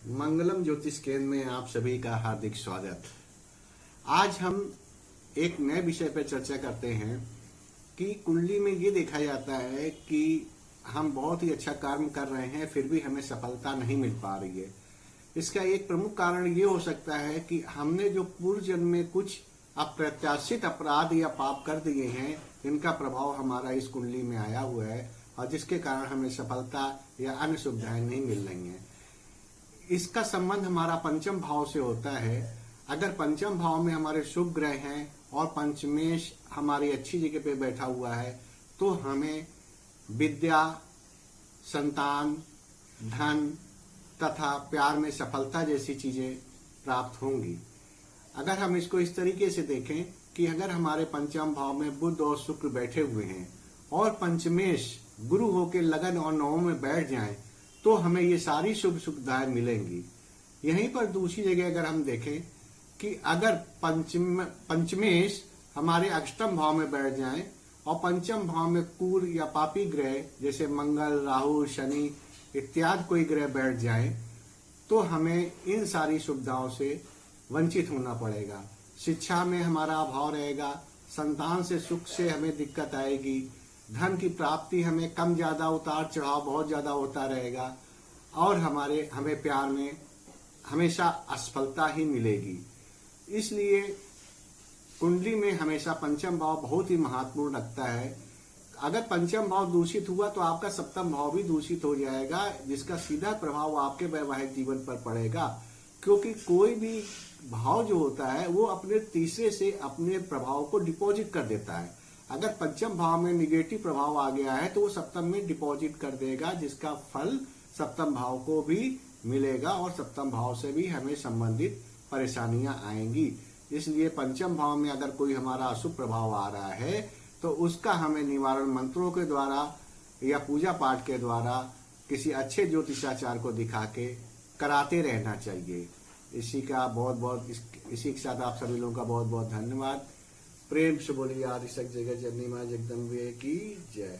मंगलम ज्योतिष केंद्र में आप सभी का हार्दिक स्वागत। आज हम एक नए विषय पर चर्चा करते हैं कि कुंडली में ये देखा जाता है कि हम बहुत ही अच्छा कर्म कर रहे हैं फिर भी हमें सफलता नहीं मिल पा रही है। इसका एक प्रमुख कारण ये हो सकता है कि हमने जो पूर्व जन्म में कुछ अप्रत्याशित अपराध या पाप कर दिए हैं जिनका प्रभाव हमारा इस कुंडली में आया हुआ है और जिसके कारण हमें सफलता या अन्य सुविधाएं नहीं मिल रही हैं। इसका संबंध हमारा पंचम भाव से होता है। अगर पंचम भाव में हमारे शुभ ग्रह हैं और पंचमेश हमारी अच्छी जगह पे बैठा हुआ है तो हमें विद्या, संतान, धन तथा प्यार में सफलता जैसी चीजें प्राप्त होंगी। अगर हम इसको इस तरीके से देखें कि अगर हमारे पंचम भाव में बुध और शुक्र बैठे हुए हैं और पंचमेश गुरु होकर लगन और नवम में बैठ जाएं तो हमें ये सारी शुभ सुविधाएं मिलेंगी। यहीं पर दूसरी जगह अगर हम देखें कि अगर पंचमेश हमारे अष्टम भाव में बैठ जाएं और पंचम भाव में क्रूर या पापी ग्रह जैसे मंगल, राहु, शनि इत्यादि कोई ग्रह बैठ जाएं तो हमें इन सारी सुविधाओं से वंचित होना पड़ेगा। शिक्षा में हमारा अभाव रहेगा, संतान से सुख से हमें दिक्कत आएगी, धन की प्राप्ति हमें कम ज्यादा उतार चढ़ाव बहुत ज्यादा होता रहेगा और हमें प्यार में हमेशा असफलता ही मिलेगी। इसलिए कुंडली में हमेशा पंचम भाव बहुत ही महत्वपूर्ण रखता है। अगर पंचम भाव दूषित हुआ तो आपका सप्तम भाव भी दूषित हो जाएगा जिसका सीधा प्रभाव आपके वैवाहिक जीवन पर पड़ेगा, क्योंकि कोई भी भाव जो होता है वो अपने तीसरे से अपने प्रभाव को डिपॉजिट कर देता है। अगर पंचम भाव में निगेटिव प्रभाव आ गया है तो वो सप्तम में डिपॉजिट कर देगा जिसका फल सप्तम भाव को भी मिलेगा और सप्तम भाव से भी हमें संबंधित परेशानियां आएंगी। इसलिए पंचम भाव में अगर कोई हमारा अशुभ प्रभाव आ रहा है तो उसका हमें निवारण मंत्रों के द्वारा या पूजा पाठ के द्वारा किसी अच्छे ज्योतिषाचार्य को दिखा के कराते रहना चाहिए। इसी के साथ आप सभी लोगों का बहुत बहुत धन्यवाद। प्रेम से बोलिए आदि शक्ति जगत जननी मां जगदम्बे की जय।